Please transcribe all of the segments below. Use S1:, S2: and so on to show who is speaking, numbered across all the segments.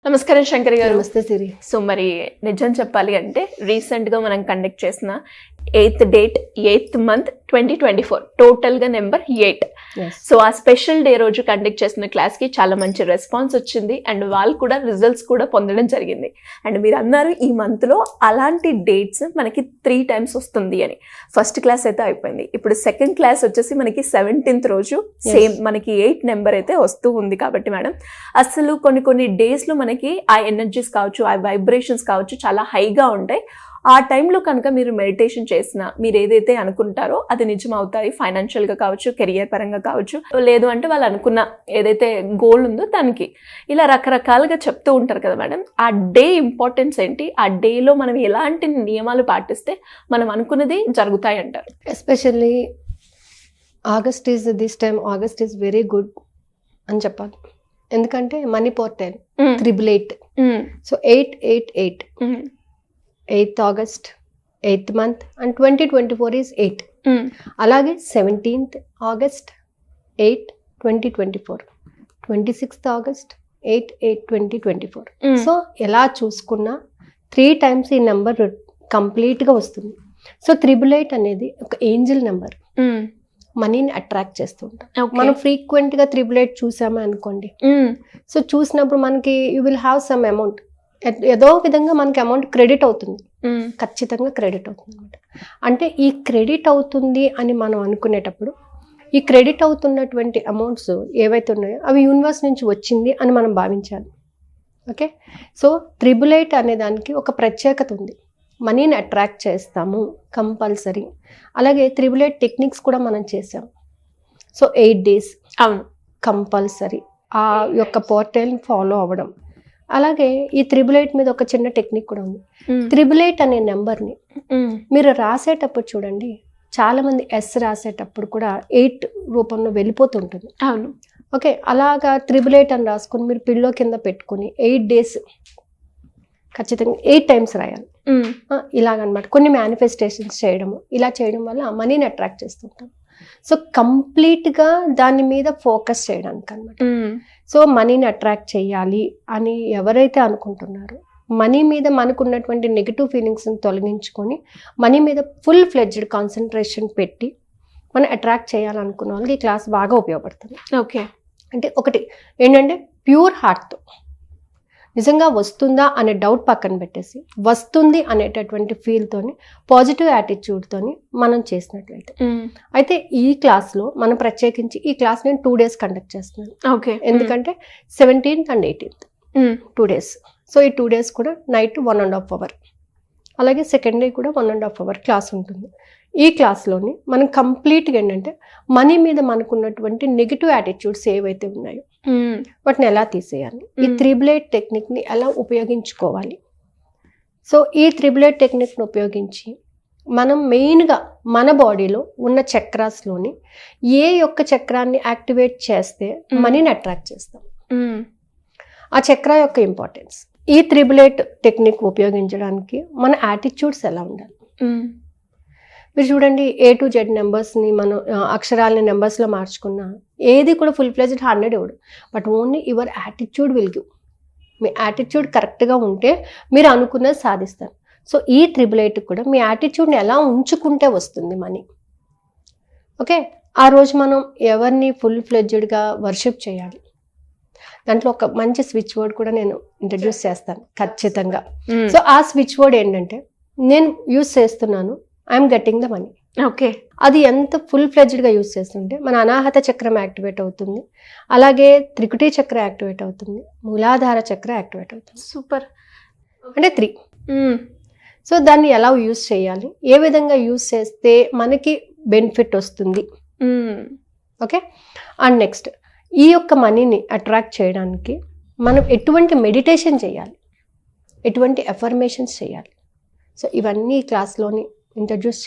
S1: నమస్కారం శంకర్ గారు.
S2: నమస్తే సిరి.
S1: సో మరి నిజం చెప్పాలి అంటే రీసెంట్గా మనం కండక్ట్ చేసిన 8th డేట్ 8th month 2024 టోటల్గా నెంబర్ 8. సో ఆ స్పెషల్ డే రోజు కండక్ట్ చేసిన క్లాస్కి చాలా మంచి రెస్పాన్స్ వచ్చింది అండ్ వాళ్ళు కూడా రిజల్ట్స్ కూడా పొందడం జరిగింది. అండ్ మీరు అన్నారు ఈ మంత్లో అలాంటి డేట్స్ మనకి 3 times వస్తుంది అని. ఫస్ట్ క్లాస్ అయితే అయిపోయింది. ఇప్పుడు సెకండ్ క్లాస్ వచ్చేసి మనకి 17th రోజు సేమ్ మనకి 8 నెంబర్ అయితే వస్తూ ఉంది. కాబట్టి మేడం అసలు కొన్ని డేస్లో మనకి ఆ ఎనర్జీస్ కావచ్చు, ఆ వైబ్రేషన్స్ కావచ్చు చాలా హైగా ఉంటాయి. ఆ టైంలో కనుక మీరు మెడిటేషన్ చేసినా మీరు ఏదైతే అనుకుంటారో అది నిజం అవుతాయి. ఫైనాన్షియల్గా కావచ్చు, కెరియర్ పరంగా కావచ్చు, లేదు అంటే వాళ్ళు అనుకున్న ఏదైతే గోల్ ఉందో దానికి ఇలా రకరకాలుగా చెప్తూ ఉంటారు కదా మేడం. ఆ డే ఇంపార్టెన్స్ ఏంటి, ఆ డేలో మనం ఎలాంటి నియమాలు పాటిస్తే మనం అనుకున్నది జరుగుతాయి అంటారు?
S2: Especially August is very good అని చెప్పాలి. ఎందుకంటే money portal 888. So 888 8th August 8th month and 2024 is 8. అలాగే 17th August 8 2024, 26th August 8 2024. So ఎలా చూసుకున్నా 3 times ఈ నెంబర్ కంప్లీట్గా వస్తుంది. సో 888 అనేది ఒక ఏంజల్ నెంబర్, మనీని అట్రాక్ట్ చేస్తూ ఉంటాం. మనం ఫ్రీక్వెంట్గా 888 చూసామా అనుకోండి, సో చూసినప్పుడు మనకి you will have some amount, ఏదో విధంగా మనకి అమౌంట్ క్రెడిట్ అవుతుంది, ఖచ్చితంగా క్రెడిట్ అవుతుంది అనమాట. అంటే ఈ క్రెడిట్ అవుతుంది అని మనం అనుకునేటప్పుడు ఈ క్రెడిట్ అవుతున్నటువంటి అమౌంట్స్ ఏవైతే ఉన్నాయో అవి యూనివర్స్ నుంచి వచ్చింది అని మనం భావించాలి. ఓకే, సో 888 అనే దానికి ఒక ప్రత్యేకత ఉంది. మనీని అట్రాక్ట్ చేస్తాము కంపల్సరీ. అలాగే 888 టెక్నిక్స్ కూడా మనం చేసాం. సో 8 days
S1: అవును
S2: కంపల్సరీ ఆ యొక్క పోర్టల్ని ఫాలో అవ్వడం. అలాగే ఈ 888 మీద ఒక చిన్న టెక్నిక్ కూడా ఉంది. 888 అనే నెంబర్ని మీరు రాసేటప్పుడు చూడండి, చాలా మంది ఎస్ రాసేటప్పుడు కూడా 8 రూపంలో వెళ్ళిపోతుంటుంది.
S1: అవును,
S2: ఓకే, అలాగా 888 అని రాసుకొని మీరు పిల్లో కింద పెట్టుకుని 8 days ఖచ్చితంగా 8 times రాయాలి. ఇలాగనమాట కొన్ని మేనిఫెస్టేషన్స్ చేయడము, ఇలా చేయడం వల్ల మనీని అట్రాక్ట్ చేస్తుంటాం. సో కంప్లీట్గా దాని మీద ఫోకస్ చేయడానికి అనమాట. సో మనీని అట్రాక్ట్ చేయాలి అని ఎవరైతే అనుకుంటున్నారో, మనీ మీద మనకున్నటువంటి నెగిటివ్ ఫీలింగ్స్ని తొలగించుకొని మనీ మీద ఫుల్ ఫ్లెడ్జ్డ్ కాన్సన్ట్రేషన్ పెట్టి మనం అట్రాక్ట్ చేయాలనుకున్న వాళ్ళకి ఈ క్లాస్ బాగా ఉపయోగపడుతుంది.
S1: ఓకే,
S2: అంటే ఒకటి ఏంటంటే ప్యూర్ హార్ట్తో నిజంగా వస్తుందా అనే డౌట్ పక్కన పెట్టేసి వస్తుంది అనేటటువంటి ఫీల్తోని, పాజిటివ్ యాటిట్యూడ్తోని మనం చేసినట్లయితే. అయితే ఈ క్లాస్లో మనం ప్రత్యేకించి ఈ క్లాస్ నేను 2 days కండక్ట్ చేస్తున్నాను.
S1: ఓకే,
S2: ఎందుకంటే 17th and 18th 2 days. So ఈ 2 days కూడా నైట్ 1.5 hour, అలాగే సెకండ్ డే కూడా 1.5 hour క్లాస్ ఉంటుంది. ఈ క్లాస్లోని మనం కంప్లీట్గా ఏంటంటే మనీ మీద మనకున్నటువంటి నెగిటివ్ యాటిట్యూడ్స్ ఏవైతే ఉన్నాయో వాటిని ఎలా తీసేయాలి, ఈ 888 టెక్నిక్ని ఎలా ఉపయోగించుకోవాలి. సో ఈ 888 టెక్నిక్ని ఉపయోగించి మనం మెయిన్గా మన బాడీలో ఉన్న చక్రాస్లోని ఏ యొక్క చక్రాన్ని యాక్టివేట్ చేస్తే మనీని అట్రాక్ట్ చేస్తాం, ఆ చక్ర యొక్క ఇంపార్టెన్స్. ఈ 888 టెక్నిక్ ఉపయోగించడానికి మన యాటిట్యూడ్స్ ఎలా ఉండాలి. మీరు చూడండి, A to Z నెంబర్స్ని మనం అక్షరాలని నెంబర్స్లో మార్చుకున్నా ఏది కూడా ఫుల్ ఫ్లెజ్డ్ 100 ఇవ్వడు, but only your attitude will give. Me attitude కరెక్ట్గా ఉంటే మీరు అనుకున్నది సాధిస్తారు. సో ఈ 888 కూడా మీ యాటిట్యూడ్ని ఎలా ఉంచుకుంటే వస్తుంది మనీ. ఓకే, ఆ రోజు మనం ఎవరిని ఫుల్ ఫ్లెడ్జ్డ్గా వర్షిప్ చేయాలి, దాంట్లో ఒక మంచి స్విచ్ వర్డ్ కూడా నేను ఇంట్రడ్యూస్ చేస్తాను ఖచ్చితంగా. సో ఆ స్విచ్ వర్డ్ ఏంటంటే, నేను యూజ్ చేస్తున్నాను, I'm getting the money.
S1: Okay,
S2: అది ఎంత ఫుల్ ఫ్లెడ్జ్డ్గా యూజ్ చేస్తుంటే మన అనాహత చక్రం యాక్టివేట్ అవుతుంది, అలాగే త్రికుటి చక్ర యాక్టివేట్ అవుతుంది, మూలాధార చక్ర యాక్టివేట్ అవుతుంది.
S1: సూపర్.
S2: అంటే 3. సో దాన్ని ఎలా యూజ్ చేయాలి, ఏ విధంగా యూజ్ చేస్తే మనకి బెనిఫిట్ వస్తుంది. ఓకే, అండ్ నెక్స్ట్ ఈ యొక్క మనీని అట్రాక్ట్ చేయడానికి మనం ఎటువంటి మెడిటేషన్ చేయాలి, ఎటువంటి ఎఫర్మేషన్స్ చేయాలి. సో ఇవన్నీ ఈ క్లాస్లోని ఇంట్రడ్యూస్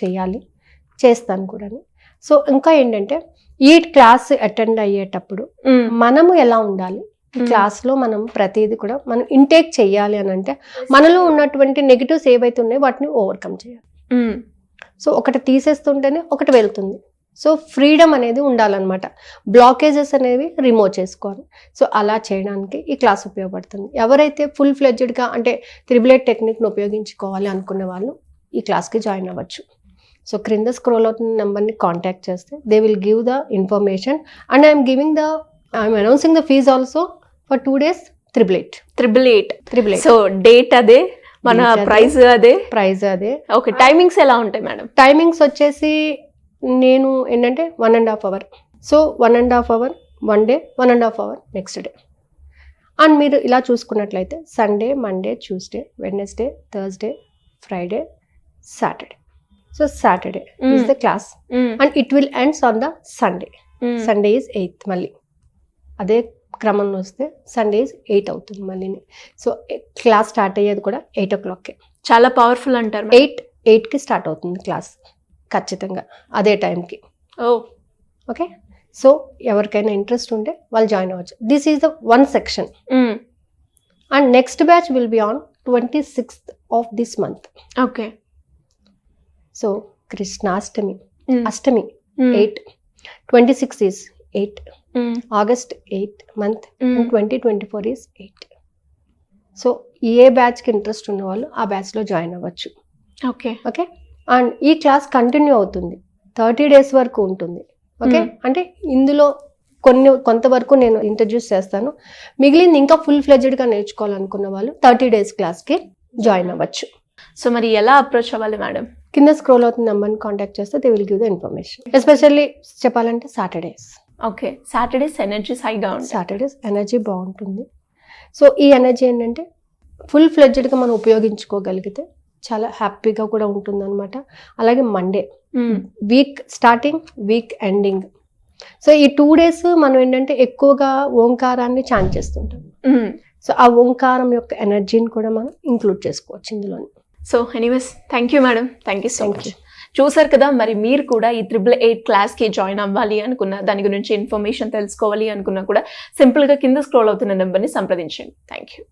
S2: చేస్తాను కూడా. సో ఇంకా ఏంటంటే ఈ క్లాస్ అటెండ్ అయ్యేటప్పుడు మనము ఎలా ఉండాలి, క్లాస్లో మనం ప్రతిదీ కూడా మనం ఇంటేక్ చేయాలి అని అంటే మనలో ఉన్నటువంటి నెగిటివ్స్ ఏవైతే ఉన్నాయో వాటిని ఓవర్కమ్ చేయాలి. సో ఒకటి తీసేస్తుంటేనే ఒకటి వెళ్తుంది, సో ఫ్రీడమ్ అనేది ఉండాలన్నమాట. బ్లాకేజెస్ అనేవి రిమూవ్ చేసుకోవాలి. సో అలా చేయడానికి ఈ క్లాస్ ఉపయోగపడుతుంది. ఎవరైతే ఫుల్ ఫ్లెడ్జ్డ్గా అంటే త్రిబుల్ టెక్నిక్ను ఉపయోగించుకోవాలి అనుకునే వాళ్ళు ఈ క్లాస్కి జాయిన్ అవ్వచ్చు. సో క్రింద స్క్రోల్ అవుతున్న నెంబర్ని కాంటాక్ట్ చేస్తే they will give the information and I'm announcing the fees also for 2 days 888.
S1: So date అదే, మన
S2: Date అదే.
S1: ప్రైస్ అదే.
S2: అదే.
S1: ఓకే, టైమింగ్స్ ఎలా ఉంటాయి మేడం?
S2: టైమింగ్స్ వచ్చేసి నేను ఏంటంటే 1.5 hour. So 1.5 hour 1 day, 1.5 hour next day. And మీరు ఇలా చూసుకున్నట్లయితే Sunday, Monday, Tuesday, Wednesday, Thursday, Friday, Saturday. So Saturday is the class and it will ends on the Sunday. Sunday is 8th. మళ్ళీ అదే క్రమంలో వస్తే సండే ఈజ్ 8 అవుతుంది మళ్ళీ. So class start అయ్యేది కూడా 8 o'clock.
S1: చాలా పవర్ఫుల్ అంటారు.
S2: 8కి స్టార్ట్ అవుతుంది క్లాస్ ఖచ్చితంగా అదే టైంకి. ఓకే, సో ఎవరికైనా ఇంట్రెస్ట్ ఉంటే వాళ్ళు జాయిన్ అవ్వచ్చు. This is the 1 section and next batch will be on 26th of this month.
S1: Okay,
S2: so Krishnashtami, Ashtami 8, 26 is 8, August 8 month and 2024 is 8. So ఏ బ్యాచ్కి ఇంట్రెస్ట్ ఉన్న వాళ్ళు ఆ బ్యాచ్లో జాయిన్ అవ్వచ్చు.
S1: ఓకే,
S2: ఓకే, అండ్ ఈ క్లాస్ కంటిన్యూ అవుతుంది, 30 days వరకు ఉంటుంది. ఓకే, అంటే ఇందులో కొంతవరకు నేను ఇంట్రడ్యూస్ చేస్తాను, మిగిలింది ఇంకా ఫుల్ ఫ్లెడ్జ్డ్గా నేర్చుకోవాలనుకున్న వాళ్ళు 30 days క్లాస్కి జాయిన్ అవ్వచ్చు.
S1: సో మరి ఎలా అప్రోచ్ అవ్వాలి మేడం?
S2: కింద స్క్రోల్ అవుతున్న నెంబర్ని కాంటాక్ట్ చేస్తే they will give the information. Especially చెప్పాలంటే సాటర్డేస్.
S1: ఓకే, సాటర్డేస్ ఎనర్జీస్ హైగా ఉంటాయి.
S2: సాటర్డేస్ ఎనర్జీ బాగుంటుంది. సో ఈ ఎనర్జీ ఏంటంటే ఫుల్ ఫ్లెడ్జ్డ్గా మనం ఉపయోగించుకోగలిగితే చాలా హ్యాపీగా కూడా ఉంటుందన్నమాట. అలాగే Monday week starting, week ending. So ఈ 2 days మనం ఏంటంటే ఎక్కువగా ఓంకారాన్ని చాంట్ చేస్తుంటాం. సో ఆ ఓంకారం యొక్క ఎనర్జీని కూడా మనం ఇంక్లూడ్ చేసుకోవచ్చు ఇందులో.
S1: So anyways, thank you madam, thank you so
S2: Thank
S1: much.
S2: you.
S1: చూసారు కదా, మరి మీరు కూడా ఈ 888 క్లాస్కి జాయిన్ అవ్వాలి అనుకున్నా, దాని గురించి ఇన్ఫర్మేషన్ తెలుసుకోవాలి అనుకున్నా కూడా సింపుల్గా కింద స్క్రోల్ అవుతున్న నెంబర్ని సంప్రదించండి. Thank you.